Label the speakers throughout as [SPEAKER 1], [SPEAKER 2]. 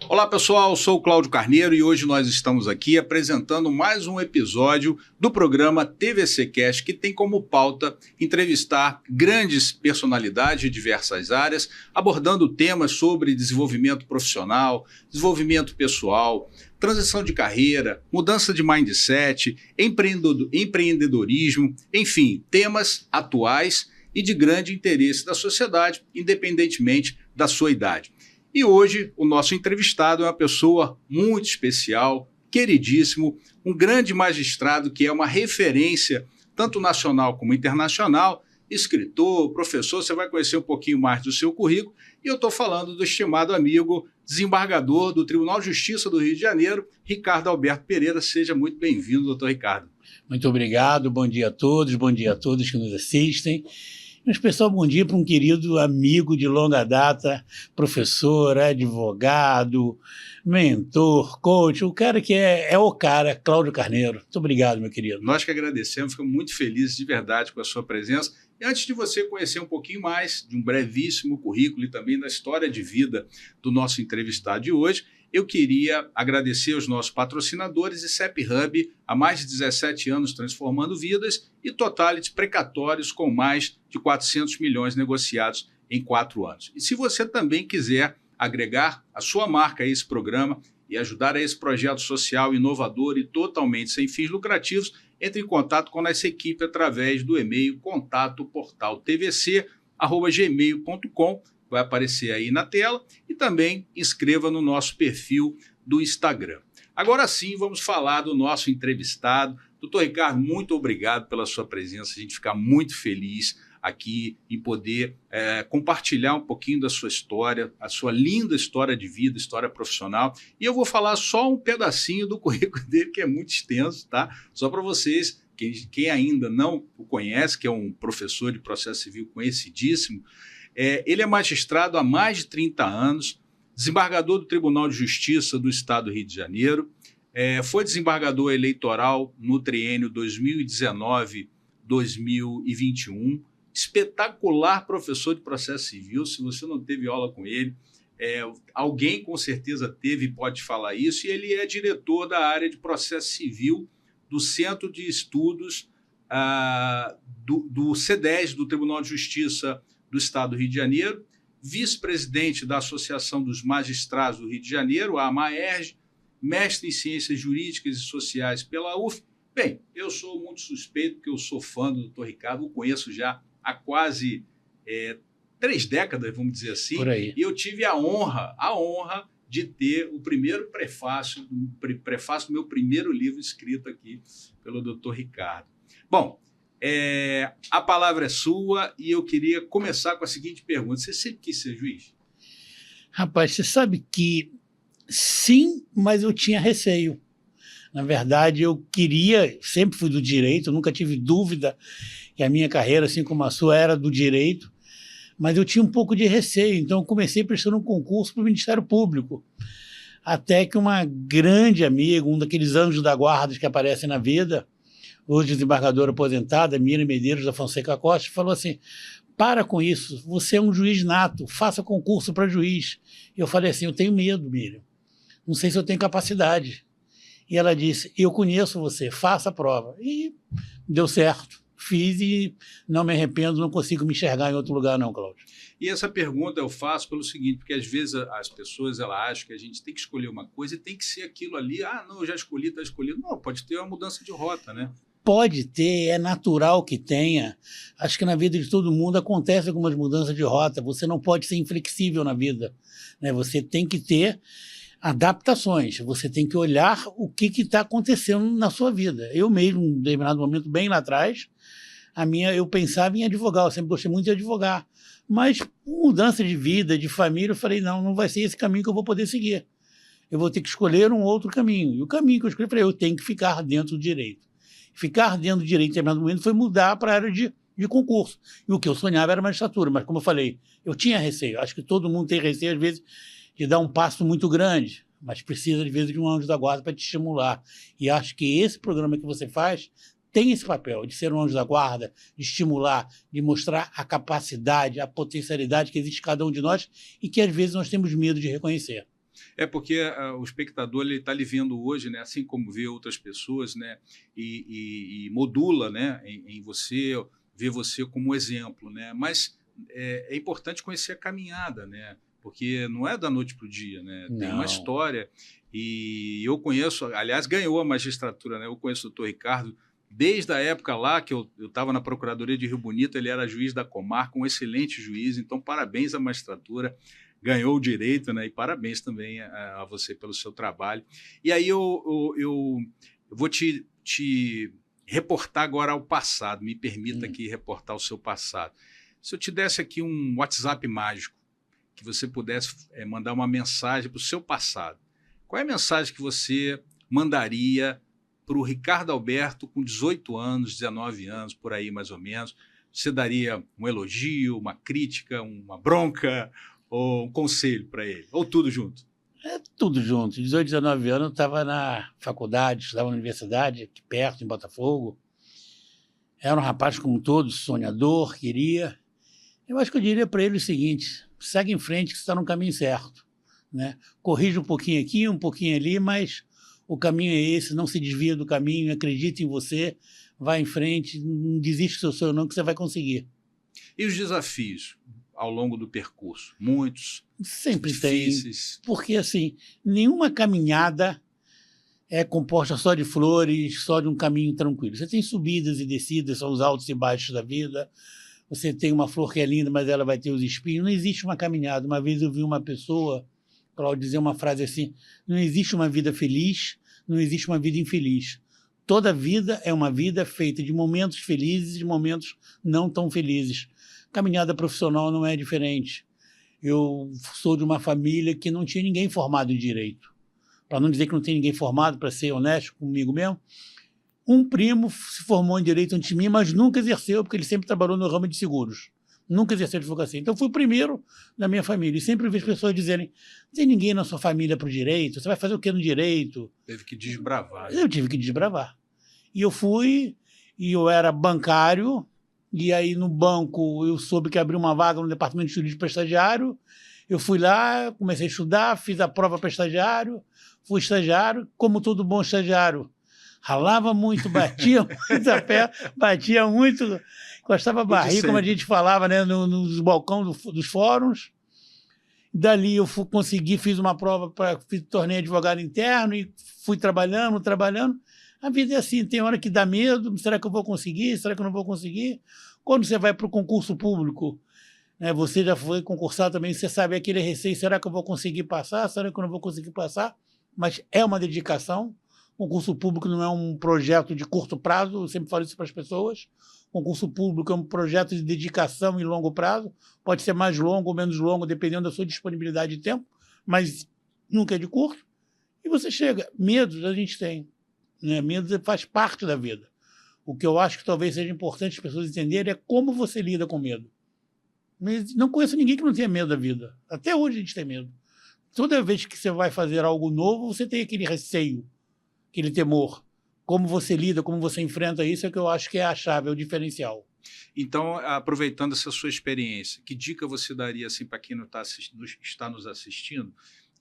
[SPEAKER 1] Olá pessoal, sou o Cláudio Carneiro e hoje nós estamos aqui apresentando mais um episódio do programa TVC Cast, que tem como pauta entrevistar grandes personalidades de diversas áreas, abordando temas sobre desenvolvimento profissional, desenvolvimento pessoal, transição de carreira, mudança de mindset, empreendedorismo, enfim, temas atuais e de grande interesse da sociedade, independentemente da sua idade. E hoje o nosso entrevistado é uma pessoa muito especial, queridíssimo, um grande magistrado que é uma referência tanto nacional como internacional, escritor, professor, você vai conhecer um pouquinho mais do seu currículo, e eu estou falando do estimado amigo, desembargador do Tribunal de Justiça do Rio de Janeiro, Ricardo Alberto Pereira. Seja muito bem-vindo, doutor Ricardo.
[SPEAKER 2] Muito obrigado, bom dia a todos que nos assistem. Um especial bom dia para um querido amigo de longa data, professor, advogado, mentor, coach, o cara que é o cara, Cláudio Carneiro. Muito obrigado, meu querido.
[SPEAKER 1] Nós que agradecemos, ficamos muito felizes de verdade com a sua presença. E antes de você conhecer um pouquinho mais de um brevíssimo currículo e também da história de vida do nosso entrevistado de hoje, eu queria agradecer aos nossos patrocinadores e CEP Hub, há mais de 17 anos transformando vidas, e Totality Precatórios, com mais de 400 milhões negociados em 4 anos. E se você também quiser agregar a sua marca a esse programa e ajudar a esse projeto social inovador e totalmente sem fins lucrativos, entre em contato com a nossa equipe através do e-mail contato.portaltvc@gmail.com. Vai aparecer aí na tela, e também inscreva no nosso perfil do Instagram. Agora sim, vamos falar do nosso entrevistado. Doutor Ricardo, muito obrigado pela sua presença, a gente fica muito feliz aqui em poder compartilhar um pouquinho da sua história, a sua linda história de vida, história profissional, e eu vou falar só um pedacinho do currículo dele, que é muito extenso, tá? Só para vocês, quem ainda não o conhece, que é um professor de processo civil conhecidíssimo. Ele é magistrado há mais de 30 anos, desembargador do Tribunal de Justiça do Estado do Rio de Janeiro, foi desembargador eleitoral no triênio 2019-2021, espetacular professor de processo civil. Se você não teve aula com ele, alguém com certeza teve e pode falar isso, e ele é diretor da área de processo civil do Centro de Estudos do C10, do Tribunal de Justiça do Estado do Rio de Janeiro, vice-presidente da Associação dos Magistrados do Rio de Janeiro, a AMAERJ, mestre em Ciências Jurídicas e Sociais pela UF. Bem, eu sou muito suspeito, porque eu sou fã do doutor Ricardo, o conheço já há quase 3 décadas, vamos dizer assim,
[SPEAKER 2] por aí.
[SPEAKER 1] E eu tive a honra de ter o primeiro prefácio do meu primeiro livro escrito aqui pelo doutor Ricardo. Bom, a palavra é sua, e eu queria começar com a seguinte pergunta: você sempre quis ser juiz?
[SPEAKER 2] Rapaz, você sabe que sim, mas eu tinha receio. Na verdade, eu queria, sempre fui do direito, nunca tive dúvida que a minha carreira, assim como a sua, era do direito, mas eu tinha um pouco de receio, então eu comecei prestando um concurso para o Ministério Público. Até que uma grande amiga, um daqueles anjos da guarda que aparecem na vida, hoje desembargadora aposentada, Miriam Medeiros da Fonseca Costa, falou assim: para com isso, você é um juiz nato, faça concurso para juiz. E eu falei assim: eu tenho medo, Miriam, não sei se eu tenho capacidade. E ela disse: eu conheço você, faça a prova. E deu certo, fiz, e não me arrependo, não consigo me enxergar em outro lugar não, Cláudio.
[SPEAKER 1] E essa pergunta eu faço pelo seguinte, porque às vezes as pessoas acham que a gente tem que escolher uma coisa e tem que ser aquilo ali. Não, eu já escolhi, está escolhido. Não, pode ter uma mudança de rota, né?
[SPEAKER 2] Pode ter, é natural que tenha. Acho que na vida de todo mundo acontece algumas mudanças de rota. Você não pode ser inflexível na vida, né? Você tem que ter adaptações. Você tem que olhar o que está acontecendo na sua vida. Eu mesmo, em um determinado momento, bem lá atrás, eu pensava em advogar. Eu sempre gostei muito de advogar. Mas, por mudança de vida, de família, eu falei: não vai ser esse caminho que eu vou poder seguir. Eu vou ter que escolher um outro caminho. E o caminho que eu escolhi, eu falei: eu tenho que ficar dentro do direito. Ficar dentro do direito em determinado momento foi mudar para a área de concurso. E o que eu sonhava era magistratura, mas como eu falei, eu tinha receio. Acho que todo mundo tem receio, às vezes, de dar um passo muito grande, mas precisa, às vezes, de um anjo da guarda para te estimular. E acho que esse programa que você faz tem esse papel de ser um anjo da guarda, de estimular, de mostrar a capacidade, a potencialidade que existe em cada um de nós e que, às vezes, nós temos medo de reconhecer.
[SPEAKER 1] É porque o espectador está lhe vendo hoje, né, assim como vê outras pessoas, né, e modula, né, em você, vê você como exemplo. Né, mas é importante conhecer a caminhada, né, porque não é da noite para o dia. Né, tem uma história. E eu conheço, aliás, ganhou a magistratura. Né, eu conheço o doutor Ricardo desde a época lá que eu estava na Procuradoria de Rio Bonito. Ele era juiz da comarca, um excelente juiz. Então, parabéns à magistratura. Ganhou o direito, né? E parabéns também a você pelo seu trabalho. E aí eu vou te reportar agora ao passado. Me permita aqui reportar o seu passado. Se eu te desse aqui um WhatsApp mágico, que você pudesse mandar uma mensagem para o seu passado, qual é a mensagem que você mandaria para o Ricardo Alberto com 18 anos, 19 anos, por aí mais ou menos? Você daria um elogio, uma crítica, uma bronca, ou um conselho para ele? Ou tudo junto?
[SPEAKER 2] É tudo junto. 18, 19 anos, eu estava na faculdade, estudava na universidade, aqui perto, em Botafogo. Era um rapaz como todos, sonhador, queria. Eu acho que eu diria para ele o seguinte: segue em frente que você está no caminho certo. Né? Corrija um pouquinho aqui, um pouquinho ali, mas o caminho é esse, não se desvia do caminho, acredite em você, vai em frente, não desiste do seu sonho não, que você vai conseguir.
[SPEAKER 1] E os desafios ao longo do percurso? Muitos,
[SPEAKER 2] sempre
[SPEAKER 1] difíceis.
[SPEAKER 2] Tem, porque assim, nenhuma caminhada é composta só de flores, só de um caminho tranquilo. Você tem subidas e descidas, são os altos e baixos da vida. Você tem uma flor que é linda, mas ela vai ter os espinhos. Não existe uma caminhada. Uma vez eu vi uma pessoa, para dizer uma frase assim: não existe uma vida feliz, não existe uma vida infeliz. Toda vida é uma vida feita de momentos felizes e de momentos não tão felizes. Caminhada profissional não é diferente. Eu sou de uma família que não tinha ninguém formado em direito. Para não dizer que não tem ninguém formado, para ser honesto comigo mesmo, um primo se formou em direito antes de mim, mas nunca exerceu, porque ele sempre trabalhou no ramo de seguros. Nunca exerceu advocacia. Então, eu fui o primeiro da minha família. E sempre vi as pessoas dizerem: não tem ninguém na sua família para o direito, você vai fazer o quê no direito?
[SPEAKER 1] Teve que desbravar.
[SPEAKER 2] Eu tive que desbravar. E eu fui, e eu era bancário, e aí no banco eu soube que abriu uma vaga no departamento de jurídico para estagiário. Eu fui lá, comecei a estudar, fiz a prova para estagiário, fui estagiário, como todo bom estagiário. Ralava muito, batia muito a pé, batia muito, encostava a barriga, como a gente falava, né, nos balcões dos fóruns. Dali eu consegui, fiz uma prova, tornei advogado interno e fui trabalhando. A vida é assim, tem hora que dá medo: será que eu vou conseguir? Será que eu não vou conseguir? Quando você vai para o concurso público, né, você já foi concursado também, você sabe aquele receio: será que eu vou conseguir passar? Será que eu não vou conseguir passar? Mas é uma dedicação. Concurso público não é um projeto de curto prazo, eu sempre falo isso para as pessoas. Concurso público é um projeto de dedicação em longo prazo, pode ser mais longo ou menos longo, dependendo da sua disponibilidade de tempo, mas nunca é de curto. E você chega. Medos a gente tem, né? Medo faz parte da vida. O que eu acho que talvez seja importante as pessoas entenderem é como você lida com medo. Não conheço ninguém que não tenha medo da vida. Até hoje a gente tem medo. Toda vez que você vai fazer algo novo, você tem aquele receio, aquele temor. Como você lida, como você enfrenta isso é que eu acho que é a chave, é o diferencial.
[SPEAKER 1] Então, aproveitando essa sua experiência, que dica você daria assim, para quem não está nos assistindo,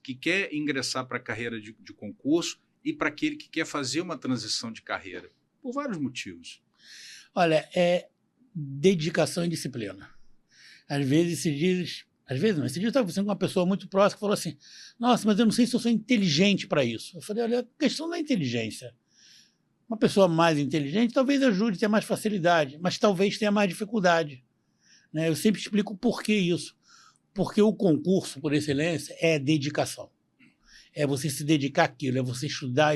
[SPEAKER 1] que quer ingressar para a carreira de concurso e para aquele que quer fazer uma transição de carreira? Por vários motivos.
[SPEAKER 2] Olha, é dedicação e disciplina. Às vezes esse dia eu estava conversando com uma pessoa muito próxima que falou assim: nossa, mas eu não sei se eu sou inteligente para isso. Eu falei: olha, a questão não é inteligência. Uma pessoa mais inteligente talvez ajude a ter mais facilidade, mas talvez tenha mais dificuldade. Né? Eu sempre explico por que isso. Porque o concurso, por excelência, é dedicação. É você se dedicar àquilo, é você estudar.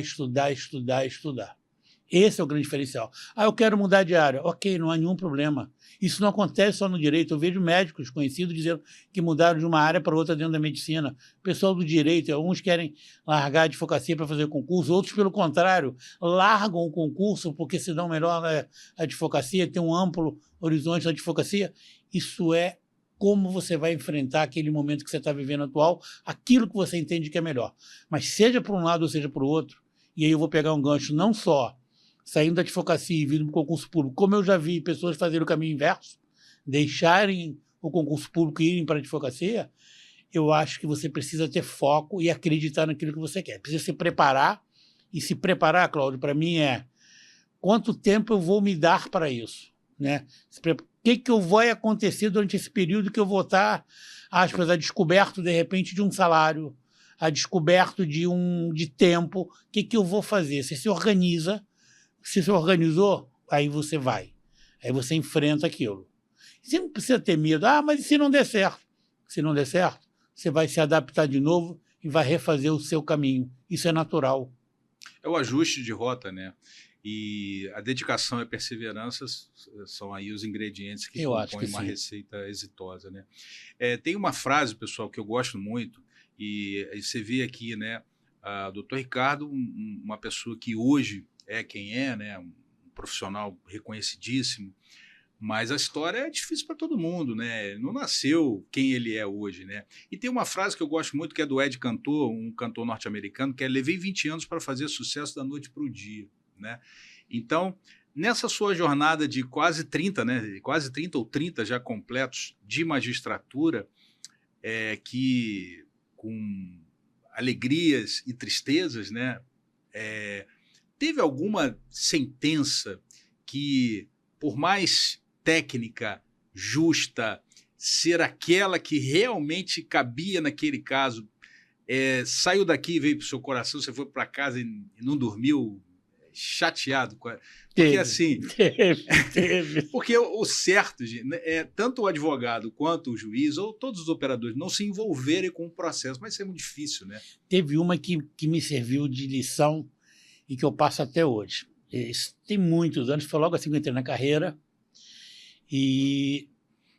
[SPEAKER 2] Esse é o grande diferencial. Eu quero mudar de área. Ok, não há nenhum problema. Isso não acontece só no direito. Eu vejo médicos conhecidos dizendo que mudaram de uma área para outra dentro da medicina. O pessoal do direito, alguns querem largar a advocacia para fazer concurso, outros, pelo contrário, largam o concurso porque se dão melhor na advocacia, tem um amplo horizonte na advocacia. Isso é como você vai enfrentar aquele momento que você está vivendo atual, aquilo que você entende que é melhor. Mas seja por um lado ou seja por outro, e aí eu vou pegar um gancho não só saindo da advocacia e vindo para o concurso público, como eu já vi pessoas fazerem o caminho inverso, deixarem o concurso público e irem para a advocacia, eu acho que você precisa ter foco e acreditar naquilo que você quer. Precisa se preparar, e se preparar, Cláudio, para mim quanto tempo eu vou me dar para isso, né? O que vai acontecer durante esse período que eu vou estar, aspas, a descoberto, de repente, de um salário, a descoberto de tempo, o que eu vou fazer? Você se organiza, se você organizou, aí você vai, aí você enfrenta aquilo. Você não precisa ter medo, mas e se não der certo? Se não der certo, você vai se adaptar de novo e vai refazer o seu caminho. Isso é natural.
[SPEAKER 1] É o ajuste de rota, né? E a dedicação e a perseverança são aí os ingredientes que compõem uma receita exitosa, né? Tem uma frase, pessoal, que eu gosto muito, e você vê aqui, né? O doutor Ricardo, uma pessoa que hoje é quem é, né? Um profissional reconhecidíssimo, mas a história é difícil para todo mundo, né? Não nasceu quem ele é hoje, né? E tem uma frase que eu gosto muito, que é do Ed Cantor, um cantor norte-americano, que é: levei 20 anos para fazer sucesso da noite para o dia, né? Então, nessa sua jornada de quase 30, né? Quase 30 ou 30 já completos de magistratura, que com alegrias e tristezas, né? Teve alguma sentença que, por mais técnica, justa, ser aquela que realmente cabia naquele caso, saiu daqui e veio para o seu coração, você foi para casa e não dormiu, chateado? Porque assim...
[SPEAKER 2] Teve.
[SPEAKER 1] Porque o certo, tanto o advogado quanto o juiz, ou todos os operadores, não se envolverem com o processo, mas isso é muito difícil, né?
[SPEAKER 2] Teve uma que me serviu de lição e que eu passo até hoje. Isso tem muitos anos, foi logo assim que eu entrei na carreira, e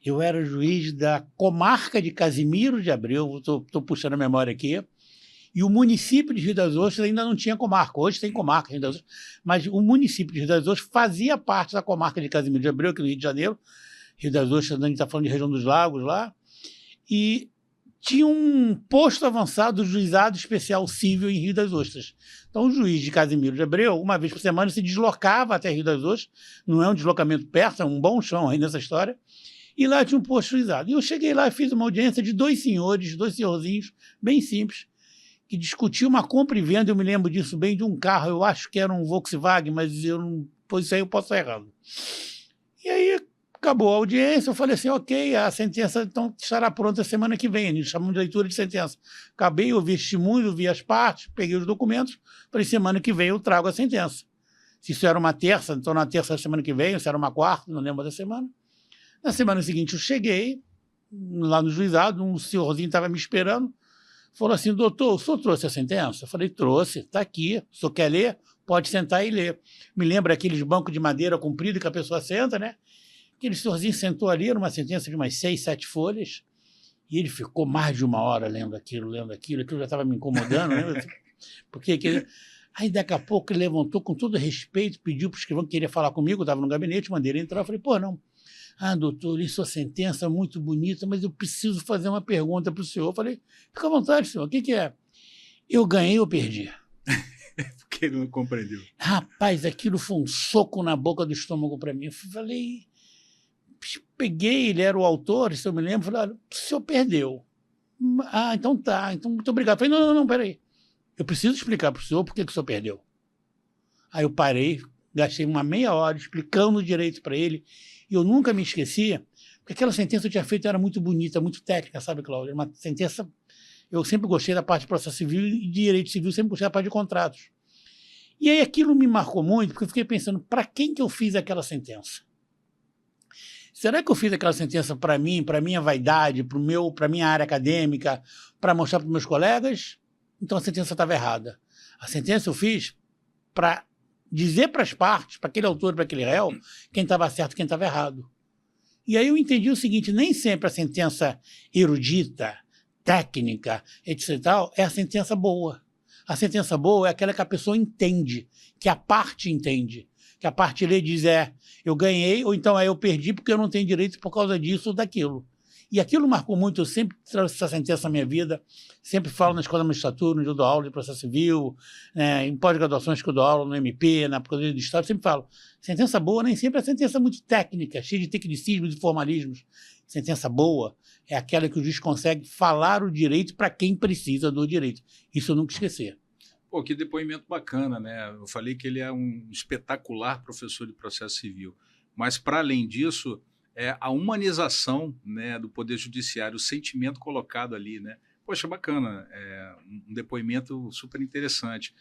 [SPEAKER 2] eu era juiz da comarca de Casimiro de Abreu, estou puxando a memória aqui, e o município de Rio das Ostras ainda não tinha comarca. Hoje tem comarca em Rio das Ostras, mas o município de Rio das Ostras fazia parte da comarca de Casimiro de Abreu, aqui no Rio de Janeiro. Rio das Ostras, a gente está falando de região dos lagos lá, e tinha um posto avançado do juizado especial civil em Rio das Ostras. Então, o juiz de Casimiro de Abreu, uma vez por semana, se deslocava até Rio das Ostras, não é um deslocamento perto, é um bom chão aí nessa história, e lá tinha um posto juizado. E eu cheguei lá e fiz uma audiência de dois senhorzinhos, bem simples, que discutiam uma compra e venda, eu me lembro disso bem, de um carro, eu acho que era um Volkswagen, mas eu não, pois isso aí eu posso estar errado. E aí acabou a audiência, eu falei assim, ok, a sentença então estará pronta semana que vem, eles chamam de leitura de sentença. Acabei, ouvi testemunho, vi as partes, peguei os documentos, falei, semana que vem eu trago a sentença. Se isso era uma terça, então na terça da semana que vem, se era uma quarta, não lembro da semana. Na semana seguinte eu cheguei, lá no juizado, um senhorzinho estava me esperando, falou assim, doutor, o senhor trouxe a sentença? Eu falei, trouxe, está aqui, o senhor quer ler? Pode sentar e ler. Me lembra aqueles bancos de madeira comprido que a pessoa senta, né? Aquele senhorzinho sentou ali, era uma sentença de umas 6, 7 folhas, e ele ficou mais de uma hora lendo aquilo já estava me incomodando, né? Porque aí daqui a pouco ele levantou com todo respeito, pediu para o escrivão que queria falar comigo, eu estava no gabinete, mandei ele entrar, eu falei, pô, não, doutor, li sua sentença, muito bonita, mas eu preciso fazer uma pergunta para o senhor. Eu falei, fica à vontade, senhor, o que é? Eu ganhei ou perdi?
[SPEAKER 1] Porque ele não compreendeu.
[SPEAKER 2] Rapaz, aquilo foi um soco na boca do estômago para mim. Eu falei, peguei, ele era o autor, se eu me lembro, falei, o senhor perdeu. Então tá, então muito obrigado. Eu falei, não, peraí. Eu preciso explicar para o senhor por que o senhor perdeu. Aí eu parei, gastei uma meia hora explicando o direito para ele, e eu nunca me esqueci, porque aquela sentença que eu tinha feito era muito bonita, muito técnica, sabe, Cláudio? Era uma sentença... Eu sempre gostei da parte de processo civil e de direito civil, sempre gostei da parte de contratos. E aí aquilo me marcou muito, porque eu fiquei pensando, para quem que eu fiz aquela sentença? Será que eu fiz aquela sentença para mim, para minha vaidade, para minha área acadêmica, para mostrar para os meus colegas? Então a sentença estava errada. A sentença eu fiz para dizer para as partes, para aquele autor, para aquele réu, quem estava certo e quem estava errado. E aí eu entendi o seguinte, nem sempre a sentença erudita, técnica, etc. e tal, é a sentença boa. A sentença boa é aquela que a pessoa entende, que a parte entende, que a parte lê e diz, eu ganhei, ou então eu perdi porque eu não tenho direito por causa disso ou daquilo. E aquilo marcou muito, eu sempre trouxe essa sentença na minha vida, sempre falo na escola de magistratura, onde eu dou aula de processo civil, em pós-graduações que eu dou aula no MP, na Procuradoria do Estado, sempre falo, sentença boa nem sempre é sentença muito técnica, cheia de tecnicismos e formalismos. Sentença boa é aquela que o juiz consegue falar o direito para quem precisa do direito. Isso eu nunca esquecer.
[SPEAKER 1] Pô, que depoimento bacana, né? Eu falei que ele é um espetacular professor de processo civil, mas, para além disso, a humanização, né, do Poder Judiciário, o sentimento colocado ali, né? Poxa, bacana, um depoimento super interessante.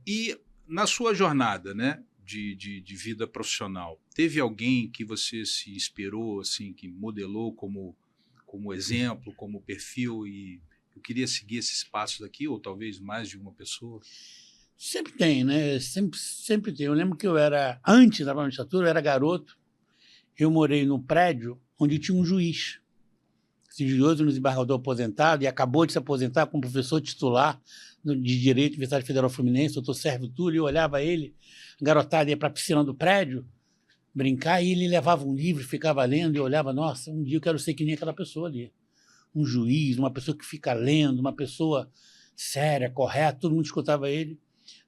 [SPEAKER 1] E na sua jornada, né, de vida profissional, teve alguém que você se inspirou, assim, que modelou como exemplo, como perfil, e eu queria seguir esses passos aqui, ou talvez mais de uma pessoa?
[SPEAKER 2] Sempre tem, né? Sempre tem. Eu lembro que antes da magistratura, eu era garoto, eu morei no prédio onde tinha um juiz. Esse juiz, um desembargador aposentado, e acabou de se aposentar como professor titular de Direito da Universidade Federal Fluminense, doutor Sérgio Túlio, e eu olhava ele, a garotada ia para a piscina do prédio brincar, e ele levava um livro, ficava lendo, e eu olhava, nossa, um dia eu quero ser que nem aquela pessoa ali. Um juiz, uma pessoa que fica lendo, uma pessoa séria, correta, todo mundo escutava ele.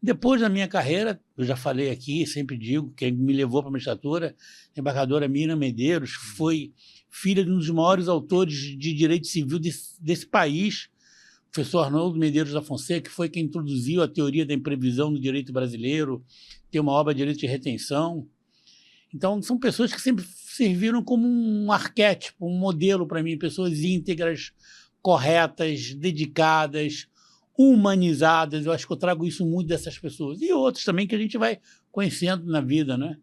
[SPEAKER 2] Depois da minha carreira, eu já falei aqui, sempre digo, quem me levou para a magistratura, a embargadora Miriam Medeiros, foi filha de um dos maiores autores de direito civil desse país, o professor Arnoldo Medeiros da Fonseca, que foi quem introduziu a teoria da imprevisão no direito brasileiro, tem uma obra de direito de retenção. Então, são pessoas que sempre serviram como um arquétipo, um modelo para mim, pessoas íntegras, corretas, dedicadas, humanizadas. Eu acho que eu trago isso muito dessas pessoas. E outros também que a gente vai conhecendo na vida, né?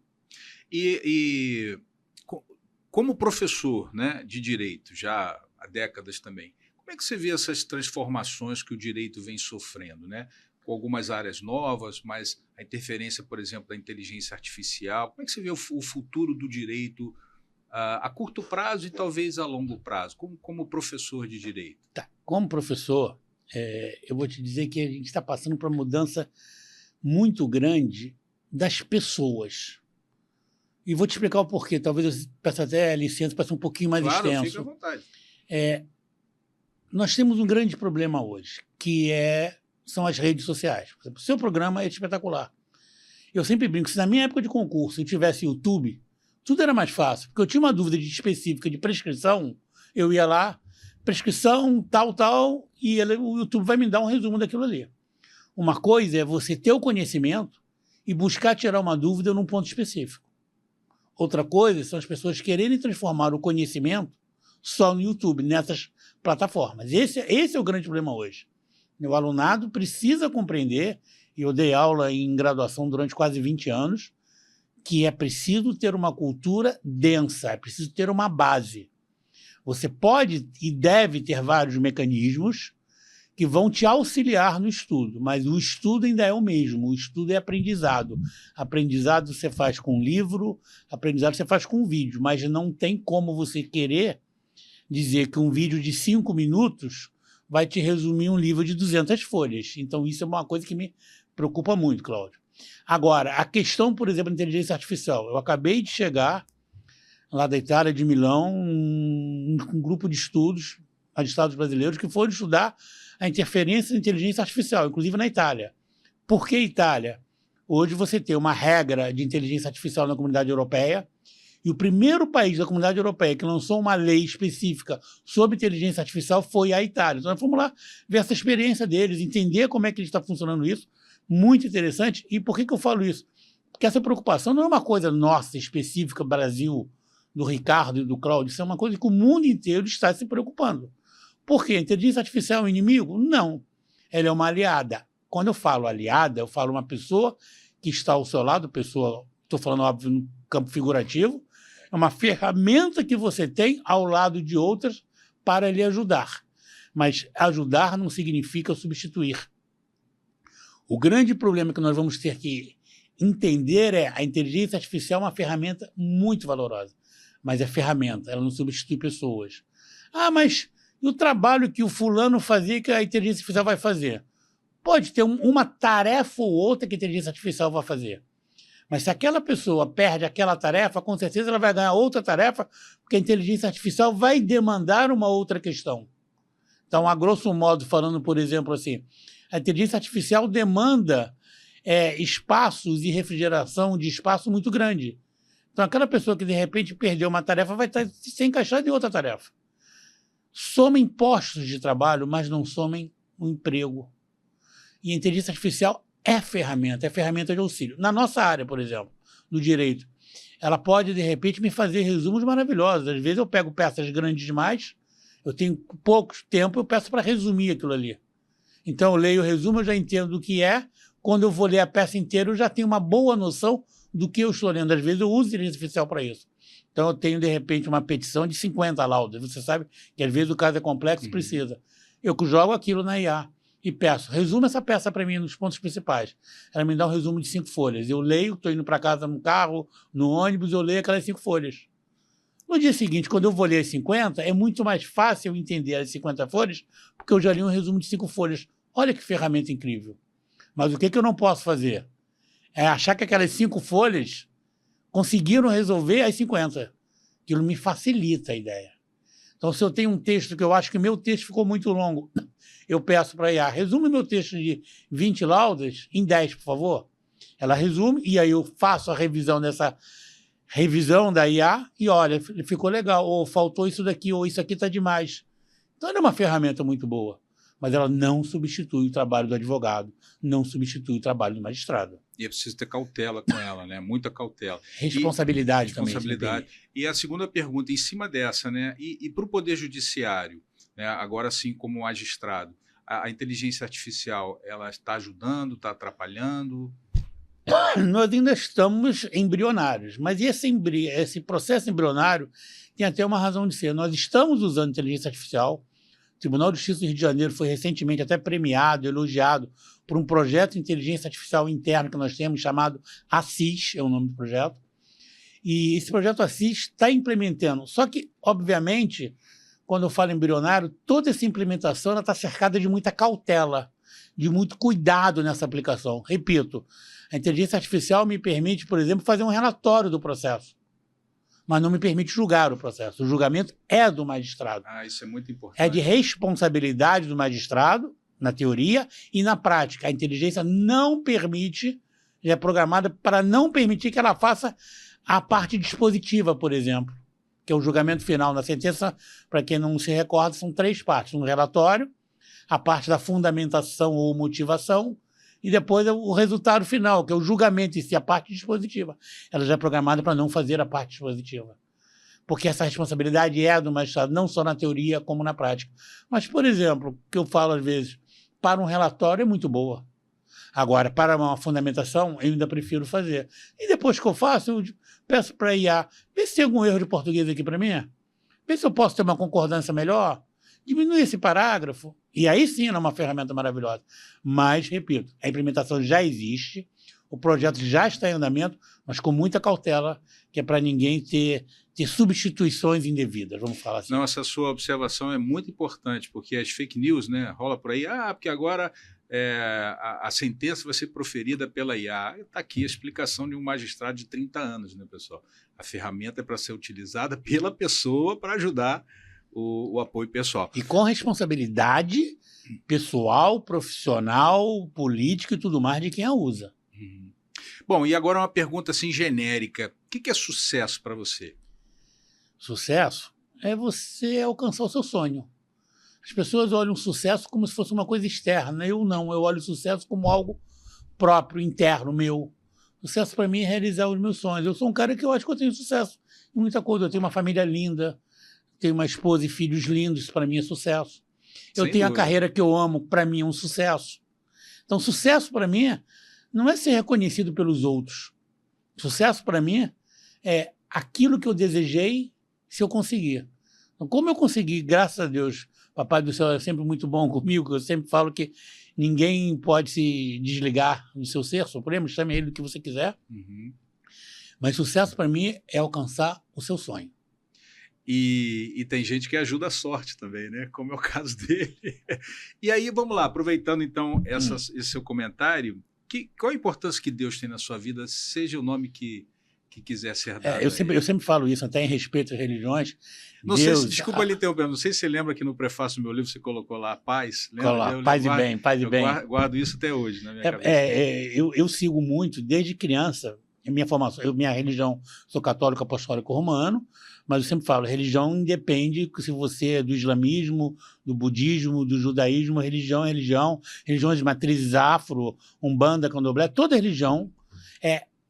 [SPEAKER 1] Como professor, né, de direito, já há décadas também, como é que você vê essas transformações que o direito vem sofrendo, né? Com algumas áreas novas, mas a interferência, por exemplo, da inteligência artificial. Como é que você vê o futuro do direito a curto prazo e talvez a longo prazo, como professor de direito?
[SPEAKER 2] Tá. Como professor, eu vou te dizer que a gente está passando por uma mudança muito grande das pessoas. E vou te explicar o porquê. Talvez eu peça até licença para ser um pouquinho mais extenso.
[SPEAKER 1] Claro, fica à vontade.
[SPEAKER 2] Nós temos um grande problema hoje, que são as redes sociais. Por exemplo, o seu programa é espetacular. Eu sempre brinco, se na minha época de concurso eu tivesse YouTube, tudo era mais fácil, porque eu tinha uma dúvida específica de prescrição, eu ia lá, prescrição, tal, e o YouTube vai me dar um resumo daquilo ali. Uma coisa é você ter o conhecimento e buscar tirar uma dúvida num ponto específico. Outra coisa são as pessoas quererem transformar o conhecimento só no YouTube, nessas plataformas. Esse é o grande problema hoje. O alunado precisa compreender, e eu dei aula em graduação durante quase 20 anos, que é preciso ter uma cultura densa, é preciso ter uma base. Você pode e deve ter vários mecanismos que vão te auxiliar no estudo, mas o estudo ainda é o mesmo, o estudo é aprendizado. Aprendizado você faz com livro, aprendizado você faz com vídeo, mas não tem como você querer dizer que um vídeo de 5 minutos vai te resumir um livro de 200 folhas. Então, isso é uma coisa que me preocupa muito, Cláudio. Agora, a questão, por exemplo, da inteligência artificial. Eu acabei de chegar lá da Itália, de Milão, um grupo de estudos, de estados brasileiros, que foram estudar a interferência da inteligência artificial, inclusive na Itália. Por que Itália? Hoje você tem uma regra de inteligência artificial na Comunidade Europeia, e o primeiro país da Comunidade Europeia que lançou uma lei específica sobre inteligência artificial foi a Itália. Então, nós fomos lá ver essa experiência deles, entender como é que está funcionando isso. Muito interessante. E por que eu falo isso? Porque essa preocupação não é uma coisa nossa, específica, Brasil, do Ricardo e do Cláudio. Isso é uma coisa que o mundo inteiro está se preocupando. Por quê? A inteligência artificial é um inimigo? Não. Ela é uma aliada. Quando eu falo aliada, eu falo uma pessoa que está ao seu lado, estou falando, óbvio, no campo figurativo, é uma ferramenta que você tem ao lado de outras para lhe ajudar. Mas ajudar não significa substituir. O grande problema que nós vamos ter que entender é a inteligência artificial é uma ferramenta muito valorosa, mas é ferramenta, ela não substitui pessoas. Ah, mas e o trabalho que o fulano fazia que a inteligência artificial vai fazer? Pode ter uma tarefa ou outra que a inteligência artificial vai fazer, Mas se aquela pessoa perde aquela tarefa, com certeza ela vai ganhar outra tarefa, porque a inteligência artificial vai demandar uma outra questão. Então, a grosso modo, falando, por exemplo, assim, a inteligência artificial demanda espaços e refrigeração de espaço muito grande. Então, aquela pessoa que, de repente, perdeu uma tarefa vai estar se encaixando em outra tarefa. Somem postos de trabalho, mas não somem o emprego. E a inteligência artificial é ferramenta de auxílio. Na nossa área, por exemplo, no direito, ela pode, de repente, me fazer resumos maravilhosos. Às vezes eu pego peças grandes demais, eu tenho pouco tempo, eu peço para resumir aquilo ali. Então eu leio o resumo, eu já entendo do que é. Quando eu vou ler a peça inteira, eu já tenho uma boa noção do que eu estou lendo. Às vezes eu uso a inteligência artificial para isso. Então eu tenho, de repente, uma petição de 50 laudas. Você sabe que às vezes o caso é complexo e precisa. Eu jogo aquilo na IA e peço, resuma essa peça para mim nos pontos principais. Ela me dá um resumo de 5 folhas. Eu leio, estou indo para casa no carro, no ônibus, eu leio aquelas 5 folhas. No dia seguinte, quando eu vou ler as 50, é muito mais fácil eu entender as 50 folhas, porque eu já li um resumo de 5 folhas. Olha que ferramenta incrível. Mas o que eu não posso fazer? É achar que aquelas 5 folhas conseguiram resolver as 50. Aquilo me facilita a ideia. Então, se eu tenho um texto que eu acho que meu texto ficou muito longo, eu peço para a IA, resume meu texto de 20 laudas em 10, por favor. Ela resume e aí eu faço a revisão dessa revisão da IA e olha, ficou legal, ou faltou isso daqui, ou isso aqui está demais. Então, ela é uma ferramenta muito boa, mas ela não substitui o trabalho do advogado, não substitui o trabalho do magistrado.
[SPEAKER 1] E é preciso ter cautela com ela, né? Muita cautela.
[SPEAKER 2] Responsabilidade também.
[SPEAKER 1] Responsabilidade. E a segunda pergunta, em cima dessa, né? E para o Poder Judiciário, né? Agora sim como magistrado, a inteligência artificial, ela está ajudando, está atrapalhando?
[SPEAKER 2] Nós ainda estamos embrionários, mas esse processo embrionário tem até uma razão de ser. Nós estamos usando inteligência artificial. O Tribunal de Justiça do Rio de Janeiro foi recentemente até premiado, elogiado por um projeto de inteligência artificial interno que nós temos, chamado ASSIS, é o nome do projeto. E esse projeto ASSIS está implementando. Só que, obviamente, quando eu falo embrionário, toda essa implementação está cercada de muita cautela, de muito cuidado nessa aplicação. Repito, a inteligência artificial me permite, por exemplo, fazer um relatório do processo, mas não me permite julgar o processo. O julgamento é do magistrado.
[SPEAKER 1] Isso é muito importante.
[SPEAKER 2] É de responsabilidade do magistrado, na teoria, e na prática. A inteligência não permite, é programada para não permitir que ela faça a parte dispositiva, por exemplo, que é o julgamento final. Na sentença, para quem não se recorda, são 3 partes. Um relatório, a parte da fundamentação ou motivação, e depois o resultado final, que é o julgamento em si, a parte dispositiva. Ela já é programada para não fazer a parte dispositiva. Porque essa responsabilidade é do magistrado, não só na teoria, como na prática. Mas, por exemplo, o que eu falo às vezes, para um relatório é muito boa. Agora, para uma fundamentação, eu ainda prefiro fazer. E depois que eu faço, eu peço para a IA, vê se tem algum erro de português aqui para mim, vê se eu posso ter uma concordância melhor, diminui esse parágrafo. E aí sim ela é uma ferramenta maravilhosa. Mas, repito, a implementação já existe, o projeto já está em andamento, mas com muita cautela, que é para ninguém ter substituições indevidas, vamos falar assim.
[SPEAKER 1] Não, essa sua observação é muito importante, porque as fake news, né, rola por aí, porque agora a sentença vai ser proferida pela IA. Está aqui a explicação de um magistrado de 30 anos, né, pessoal? A ferramenta é para ser utilizada pela pessoa para ajudar o apoio pessoal.
[SPEAKER 2] E com responsabilidade pessoal, profissional, política e tudo mais de quem a usa.
[SPEAKER 1] Bom, e agora uma pergunta assim genérica. O que é sucesso para você?
[SPEAKER 2] Sucesso é você alcançar o seu sonho. As pessoas olham o sucesso como se fosse uma coisa externa. Eu não, eu olho o sucesso como algo próprio, interno, meu. Sucesso para mim é realizar os meus sonhos. Eu sou um cara que eu acho que eu tenho sucesso em muita coisa. Eu tenho uma família linda, tenho uma esposa e filhos lindos, isso para mim é sucesso. Eu tenho a carreira que eu amo, para mim é um sucesso. Então, sucesso para mim não é ser reconhecido pelos outros. Sucesso para mim é aquilo que eu desejei, se eu conseguir. Então, como eu consegui, graças a Deus, Papai do Céu é sempre muito bom comigo, eu sempre falo que ninguém pode se desligar do seu ser supremo, chame ele do que você quiser. Mas sucesso para mim é alcançar o seu sonho.
[SPEAKER 1] E tem gente que ajuda a sorte também, né? Como é o caso dele. E aí, vamos lá, aproveitando então esse seu comentário, Qual a importância que Deus tem na sua vida, seja o nome que quiser ser dado?
[SPEAKER 2] Eu sempre falo isso, até em respeito às religiões.
[SPEAKER 1] Não sei se, desculpa lhe interromper, não sei se você lembra que no prefácio do meu livro você colocou lá paz. Lembra?
[SPEAKER 2] Paz e bem, paz e bem.
[SPEAKER 1] Guardo isso até hoje na minha cabeça.
[SPEAKER 2] Eu sigo muito, desde criança, minha formação, minha religião, sou católico apostólico romano, mas eu sempre falo, religião independe se você é do islamismo, do budismo, do judaísmo, religião é religião, religiões de matrizes afro, umbanda, candomblé, toda religião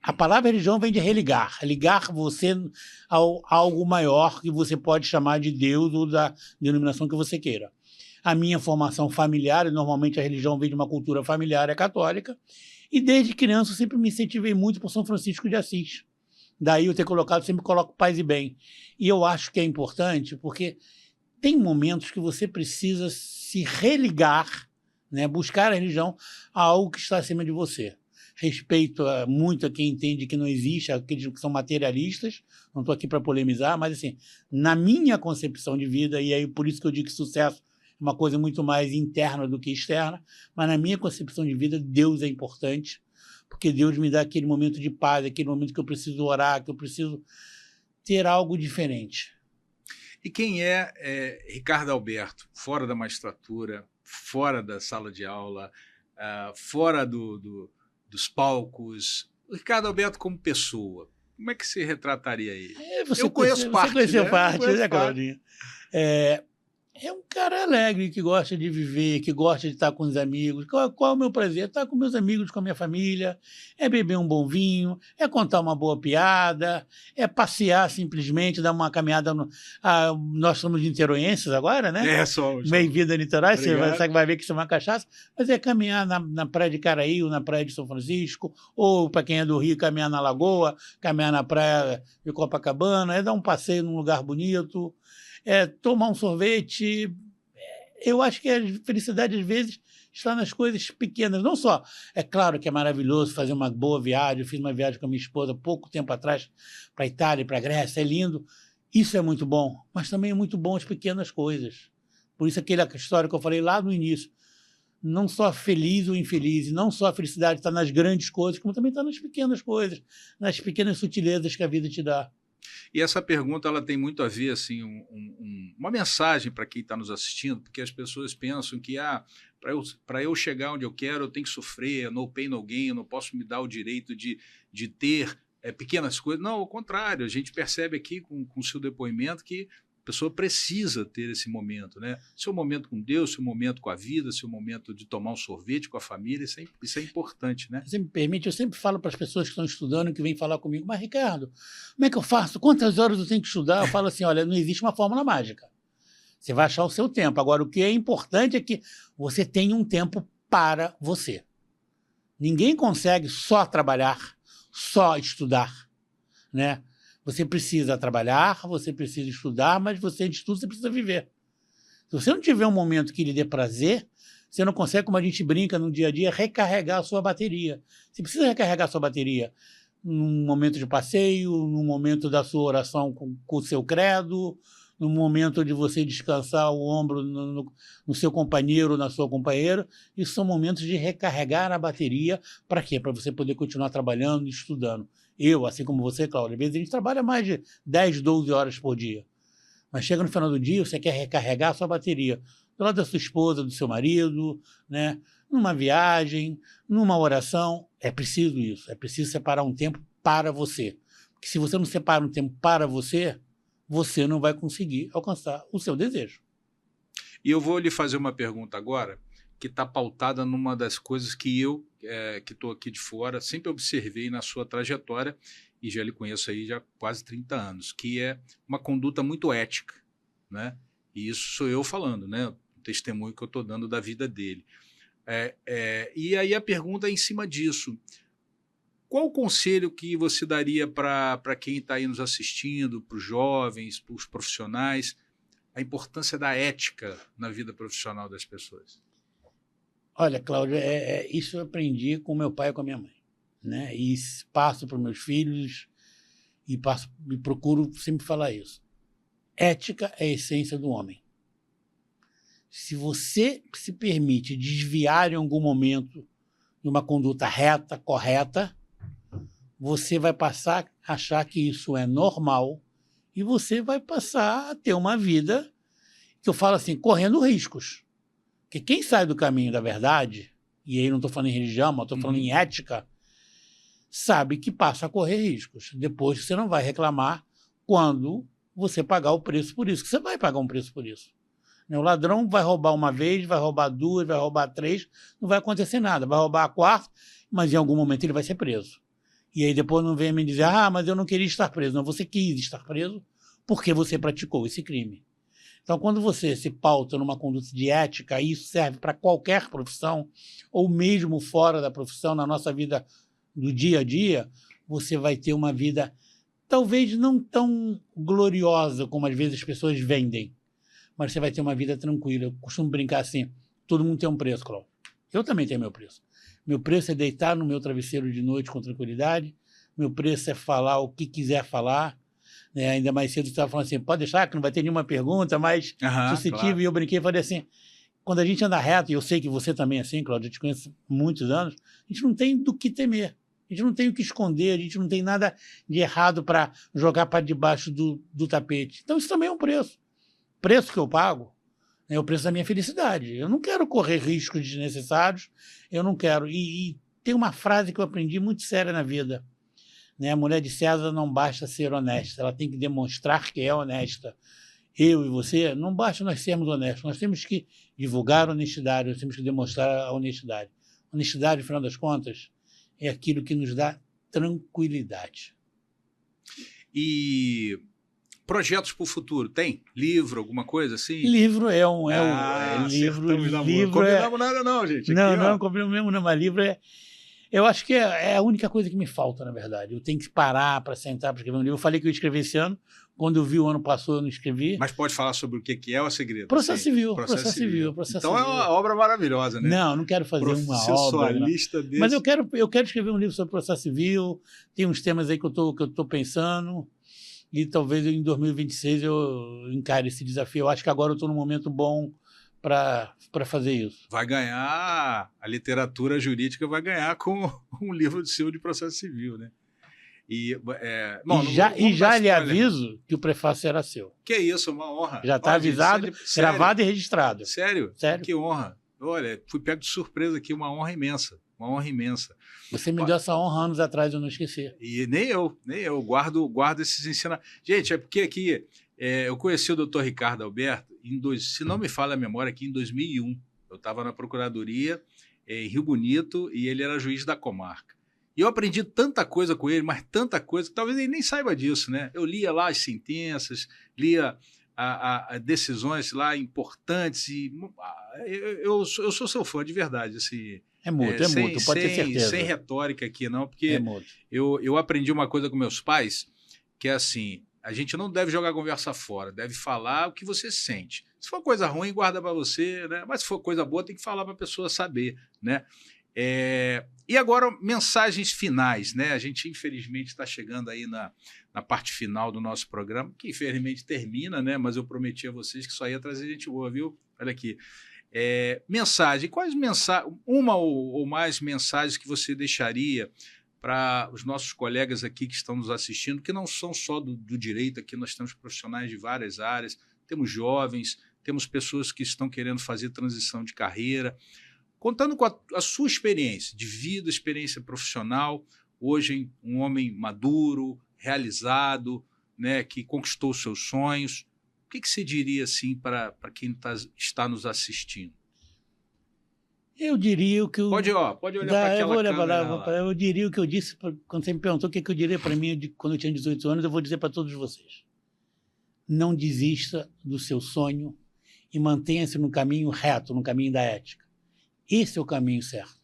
[SPEAKER 2] a palavra religião vem de religar, ligar você a algo maior que você pode chamar de Deus ou da denominação que você queira. A minha formação familiar, e normalmente a religião vem de uma cultura familiar, é católica, e desde criança eu sempre me incentivei muito por São Francisco de Assis. Daí eu ter colocado, sempre coloco paz e bem. E eu acho que é importante porque tem momentos que você precisa se religar, né, buscar a religião a algo que está acima de você. Respeito muito a quem entende que não existe, aqueles que são materialistas, não estou aqui para polemizar, mas assim, na minha concepção de vida, e aí por isso que eu digo que sucesso é uma coisa muito mais interna do que externa, mas na minha concepção de vida, Deus é importante, porque Deus me dá aquele momento de paz, aquele momento que eu preciso orar, que eu preciso ter algo diferente.
[SPEAKER 1] E quem é Ricardo Alberto, fora da magistratura, fora da sala de aula, fora dos palcos, o Ricardo Alberto como pessoa, como é que você retrataria ele?
[SPEAKER 2] Eu conheço parte, você conheceu parte, né, Claudinho? É um cara alegre, que gosta de viver, que gosta de estar com os amigos. Qual é o meu prazer? Estar com meus amigos, com a minha família, é beber um bom vinho, é contar uma boa piada, é passear simplesmente, dar uma caminhada. Nós somos niteroenses agora, né?
[SPEAKER 1] Somos.
[SPEAKER 2] Meio vida Niterói, você vai ver que isso é uma cachaça, mas é caminhar na praia de Caraí, ou na praia de São Francisco, ou para quem é do Rio, caminhar na Lagoa, caminhar na praia de Copacabana, é dar um passeio num lugar bonito, tomar um sorvete. Eu acho que a felicidade, às vezes, está nas coisas pequenas. Não só, é claro que é maravilhoso fazer uma boa viagem. Eu fiz uma viagem com a minha esposa pouco tempo atrás para a Itália, para a Grécia, é lindo. Isso é muito bom, mas também é muito bom as pequenas coisas. Por isso aquela história que eu falei lá no início. Não só feliz ou infeliz, e não só a felicidade está nas grandes coisas, como também está nas pequenas coisas, nas pequenas sutilezas que a vida te dá.
[SPEAKER 1] E essa pergunta ela tem muito a ver, assim, uma mensagem para quem está nos assistindo, porque as pessoas pensam que para eu chegar onde eu quero, eu tenho que sofrer, no pain, no gain, eu não posso me dar o direito de ter pequenas coisas. Não, ao contrário, a gente percebe aqui com o seu depoimento que a pessoa precisa ter esse momento, né? Seu momento com Deus, seu momento com a vida, seu momento de tomar um sorvete com a família, isso é importante, né?
[SPEAKER 2] Você me permite, eu sempre falo para as pessoas que estão estudando, que vêm falar comigo, mas Ricardo, como é que eu faço? Quantas horas eu tenho que estudar? Eu falo assim, olha, não existe uma fórmula mágica. Você vai achar o seu tempo. Agora, o que é importante é que você tenha um tempo para você. Ninguém consegue só trabalhar, só estudar, né? Você precisa trabalhar, você precisa estudar, mas você de tudo você precisa viver. Se você não tiver um momento que lhe dê prazer, você não consegue, como a gente brinca no dia a dia, recarregar a sua bateria. Você precisa recarregar a sua bateria num momento de passeio, num momento da sua oração com o seu credo, num momento de você descansar o ombro no seu companheiro, na sua companheira. Isso são momentos de recarregar a bateria. Para quê? Para você poder continuar trabalhando e estudando. Eu, assim como você, Cláudio, às vezes a gente trabalha mais de 10, 12 horas por dia. Mas chega no final do dia, você quer recarregar a sua bateria. Do lado da sua esposa, do seu marido, né? Numa viagem, numa oração. É preciso isso. É preciso separar um tempo para você. Porque se você não separa um tempo para você, você não vai conseguir alcançar o seu desejo.
[SPEAKER 1] E eu vou lhe fazer uma pergunta agora, que está pautada numa das coisas que eu, que estou aqui de fora, sempre observei na sua trajetória, e já lhe conheço aí já há quase 30 anos, que é uma conduta muito ética, né? E isso sou eu falando, né? O testemunho que eu estou dando da vida dele. E aí a pergunta é em cima disso. Qual o conselho que você daria para quem está aí nos assistindo, para os jovens, para os profissionais, a importância da ética na vida profissional das pessoas?
[SPEAKER 2] Olha, Cláudio, isso eu aprendi com meu pai e com a minha mãe, né? E passo para os meus filhos e procuro sempre falar isso. Ética é a essência do homem. Se você se permite desviar em algum momento, em numa conduta reta, correta, você vai passar a achar que isso é normal e você vai passar a ter uma vida, que eu falo assim, correndo riscos. Porque quem sai do caminho da verdade, e aí não estou falando em religião, mas estou falando em ética, sabe que passa a correr riscos. Depois você não vai reclamar quando você pagar o preço por isso, que você vai pagar um preço por isso. O ladrão vai roubar uma vez, vai roubar duas, vai roubar três, não vai acontecer nada. Vai roubar a quarta, mas em algum momento ele vai ser preso. E aí depois não vem me dizer, mas eu não queria estar preso. Não, você quis estar preso porque você praticou esse crime. Então, quando você se pauta numa conduta de ética, e isso serve para qualquer profissão, ou mesmo fora da profissão, na nossa vida do dia a dia, você vai ter uma vida talvez não tão gloriosa como às vezes as pessoas vendem, mas você vai ter uma vida tranquila. Eu costumo brincar assim, todo mundo tem um preço, Cláudio. Eu também tenho meu preço. Meu preço é deitar no meu travesseiro de noite com tranquilidade, meu preço é falar o que quiser falar, né? Ainda mais cedo você estava falando assim, pode deixar que não vai ter nenhuma pergunta mais suscetível, claro. E eu brinquei e falei assim, quando a gente anda reto, e eu sei que você também é assim, Cláudio, eu te conheço há muitos anos, a gente não tem do que temer, a gente não tem o que esconder, a gente não tem nada de errado para jogar para debaixo do tapete. Então isso também é um preço. O preço que eu pago é o preço da minha felicidade. Eu não quero correr riscos desnecessários, eu não quero. E tem uma frase que eu aprendi muito séria na vida, né? A mulher de César não basta ser honesta, ela tem que demonstrar que é honesta. Eu e você, não basta nós sermos honestos, nós temos que divulgar a honestidade, nós temos que demonstrar a honestidade. Honestidade, no final das contas, é aquilo que nos dá tranquilidade.
[SPEAKER 1] E projetos para o futuro, tem? Livro, alguma coisa assim?
[SPEAKER 2] Livro é
[SPEAKER 1] livro. Não combinamos nada não, gente.
[SPEAKER 2] Não combinamos mesmo não, mas livro é... Eu acho que é a única coisa que me falta, na verdade. Eu tenho que parar para sentar para escrever um livro. Eu falei que eu ia escrever esse ano. Quando eu vi o ano passou, eu não escrevi.
[SPEAKER 1] Mas pode falar sobre o que é o segredo?
[SPEAKER 2] Processo civil.
[SPEAKER 1] Então é uma obra maravilhosa, né?
[SPEAKER 2] Não quero fazer uma obra.
[SPEAKER 1] Desse...
[SPEAKER 2] Mas eu quero escrever um livro sobre processo civil. Tem uns temas aí que eu tô pensando. E talvez em 2026 eu encare esse desafio. Eu acho que agora eu estou num momento bom para fazer isso.
[SPEAKER 1] Vai ganhar, a literatura jurídica vai ganhar com um livro seu de processo civil, né?
[SPEAKER 2] Já lhe aviso que o prefácio será seu.
[SPEAKER 1] Que isso, uma honra.
[SPEAKER 2] Já está avisado, gravado e registrado.
[SPEAKER 1] Sério? Que honra. Olha, fui pego de surpresa aqui, uma honra imensa. Uma honra imensa.
[SPEAKER 2] Você me deu essa honra anos atrás, eu não esqueci.
[SPEAKER 1] E nem eu guardo esses ensinamentos. Gente, é porque aqui eu conheci o doutor Ricardo Alberto, se não me falha a memória, aqui em 2001. Eu estava na Procuradoria em Rio Bonito e ele era juiz da comarca. E eu aprendi tanta coisa com ele, mas tanta coisa, que talvez ele nem saiba disso, né? Eu lia lá as sentenças, lia decisões lá importantes, e eu sou seu fã de verdade, assim.
[SPEAKER 2] É mútuo, pode ter certeza.
[SPEAKER 1] Sem retórica aqui, não, porque eu aprendi uma coisa com meus pais, que é assim, a gente não deve jogar a conversa fora, deve falar o que você sente. Se for coisa ruim, guarda para você, né? Mas se for coisa boa, tem que falar para a pessoa saber, né? E agora, mensagens finais, né? A gente, infelizmente, está chegando aí na parte final do nosso programa, que infelizmente termina, né? Mas eu prometi a vocês que só ia trazer gente boa, viu? Olha aqui. Quais mensagens, uma ou mais mensagens que você deixaria para os nossos colegas aqui que estão nos assistindo, que não são só do direito, aqui nós temos profissionais de várias áreas, temos jovens, temos pessoas que estão querendo fazer transição de carreira, contando com a sua experiência de vida, experiência profissional, hoje um homem maduro, realizado, né, que conquistou os seus sonhos. O que você diria assim para quem está nos assistindo?
[SPEAKER 2] Eu diria o que eu...
[SPEAKER 1] Pode olhar para aquela câmera.
[SPEAKER 2] Eu diria o que eu disse, quando você me perguntou o que eu diria para mim quando eu tinha 18 anos, eu vou dizer para todos vocês. Não desista do seu sonho e mantenha-se no caminho reto, no caminho da ética. Esse é o caminho certo.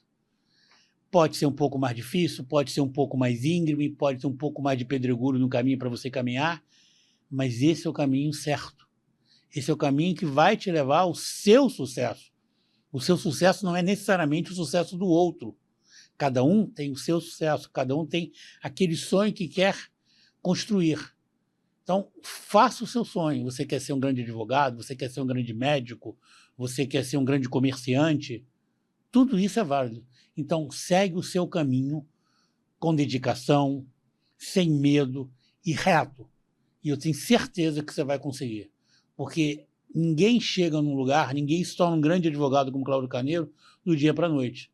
[SPEAKER 2] Pode ser um pouco mais difícil, pode ser um pouco mais íngreme, pode ter um pouco mais de pedregulho no caminho para você caminhar, mas esse é o caminho certo. Esse é o caminho que vai te levar ao seu sucesso. O seu sucesso não é necessariamente o sucesso do outro. Cada um tem o seu sucesso, cada um tem aquele sonho que quer construir. Então, faça o seu sonho. Você quer ser um grande advogado, você quer ser um grande médico, você quer ser um grande comerciante, tudo isso é válido. Então, segue o seu caminho com dedicação, sem medo e reto. E eu tenho certeza que você vai conseguir. Porque ninguém chega num lugar, ninguém se torna um grande advogado como Cláudio Carneiro do dia para a noite.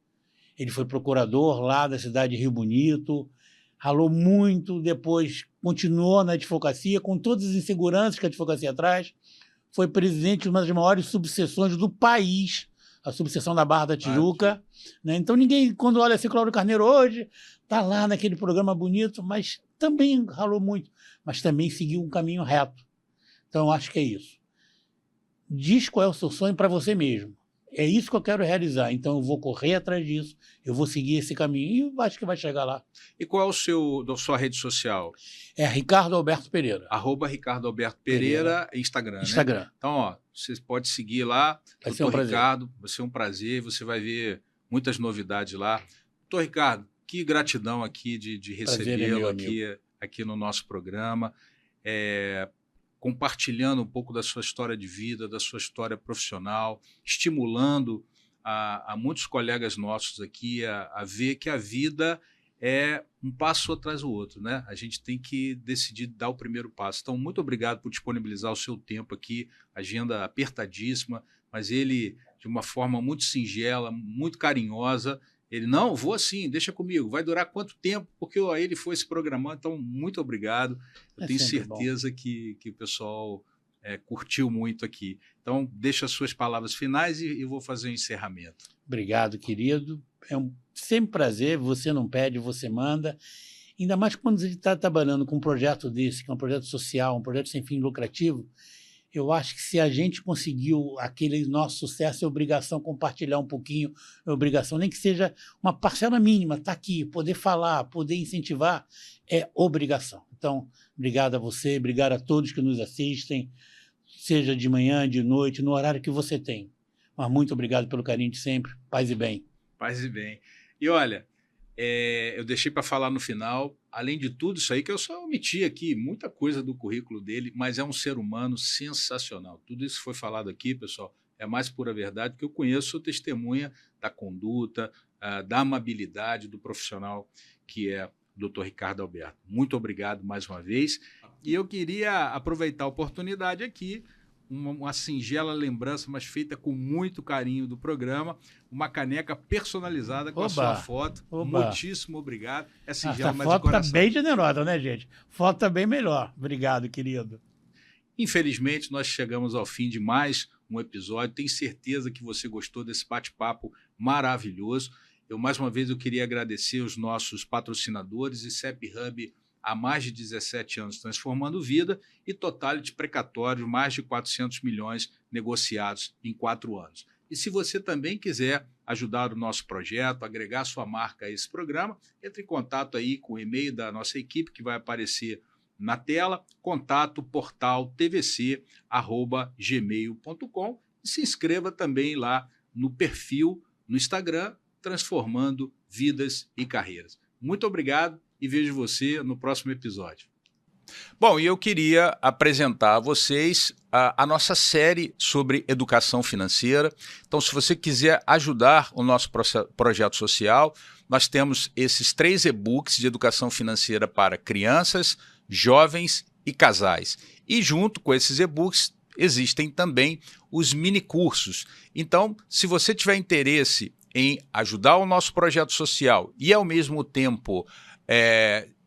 [SPEAKER 2] Ele foi procurador lá da cidade de Rio Bonito, ralou muito, depois continuou na advocacia, com todas as inseguranças que a advocacia traz, foi presidente de uma das maiores subseções do país, a subseção da Barra da Tijuca. Né? Então ninguém, quando olha assim, Cláudio Carneiro hoje, está lá naquele programa bonito, mas também ralou muito, mas também seguiu um caminho reto. Então eu acho que é isso. Diz qual é o seu sonho para você mesmo. É isso que eu quero realizar, então eu vou correr atrás disso, eu vou seguir esse caminho e acho que vai chegar lá.
[SPEAKER 1] E qual é a sua rede social?
[SPEAKER 2] É Ricardo Alberto Pereira.
[SPEAKER 1] @Ricardo Alberto Pereira, Instagram,
[SPEAKER 2] Instagram.
[SPEAKER 1] Né? Então, ó, você pode seguir lá,
[SPEAKER 2] vai ser um prazer.
[SPEAKER 1] Ricardo, vai ser um prazer, você vai ver muitas novidades lá. Doutor Ricardo, que gratidão aqui de recebê-lo aqui no nosso programa. Compartilhando um pouco da sua história de vida, da sua história profissional, estimulando a muitos colegas nossos aqui a ver que a vida é um passo atrás do outro, né? A gente tem que decidir dar o primeiro passo. Então, muito obrigado por disponibilizar o seu tempo aqui, agenda apertadíssima, mas ele, de uma forma muito singela, muito carinhosa, ele, não, vou sim, deixa comigo, vai durar quanto tempo? Porque ele foi se programando, então muito obrigado. Eu tenho certeza que o pessoal curtiu muito aqui. Então, deixa as suas palavras finais e vou fazer o encerramento.
[SPEAKER 2] Obrigado, querido. É sempre prazer, você não pede, você manda. Ainda mais quando a gente está trabalhando com um projeto desse, que é um projeto social, um projeto sem fim lucrativo. Eu acho que se a gente conseguiu aquele nosso sucesso, é obrigação compartilhar um pouquinho, é obrigação, nem que seja uma parcela mínima, está aqui, poder falar, poder incentivar, é obrigação. Então, obrigado a você, obrigado a todos que nos assistem, seja de manhã, de noite, no horário que você tem. Mas muito obrigado pelo carinho de sempre, paz e bem.
[SPEAKER 1] Paz e bem. E olha, eu deixei para falar no final, além de tudo isso aí, que eu só omiti aqui, muita coisa do currículo dele, mas é um ser humano sensacional. Tudo isso que foi falado aqui, pessoal, é a mais pura verdade, que eu conheço, sou testemunha da conduta, da amabilidade do profissional que é o Dr. Ricardo Alberto. Muito obrigado mais uma vez. E eu queria aproveitar a oportunidade aqui, uma singela lembrança, mas feita com muito carinho do programa, uma caneca personalizada com a sua foto. Muitíssimo obrigado. É singela, mas de coração.
[SPEAKER 2] Foto está bem generosa, né, gente? Foto está bem melhor. Obrigado, querido.
[SPEAKER 1] Infelizmente, nós chegamos ao fim de mais um episódio. Tenho certeza que você gostou desse bate-papo maravilhoso. Mais uma vez, eu queria agradecer os nossos patrocinadores e CEP Hub há mais de 17 anos transformando vida, e Totality Precatório, mais de 400 milhões negociados em 4 anos. E se você também quiser ajudar o nosso projeto, agregar sua marca a esse programa, entre em contato aí com o e-mail da nossa equipe que vai aparecer na tela, contato.portaltvc@gmail.com, e se inscreva também lá no perfil no Instagram, Transformando Vidas e Carreiras. Muito obrigado e vejo você no próximo episódio. Bom, e eu queria apresentar a vocês a nossa série sobre educação financeira. Então, se você quiser ajudar o nosso projeto social, nós temos esses 3 e-books de educação financeira para crianças, jovens e casais. E junto com esses e-books existem também os mini-cursos. Então, se você tiver interesse em ajudar o nosso projeto social e, ao mesmo tempo,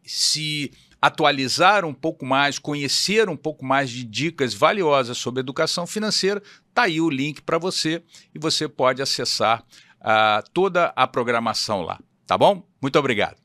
[SPEAKER 1] se atualizar um pouco mais, conhecer um pouco mais de dicas valiosas sobre educação financeira, está aí o link para você e você pode acessar toda a programação lá. Tá bom? Muito obrigado.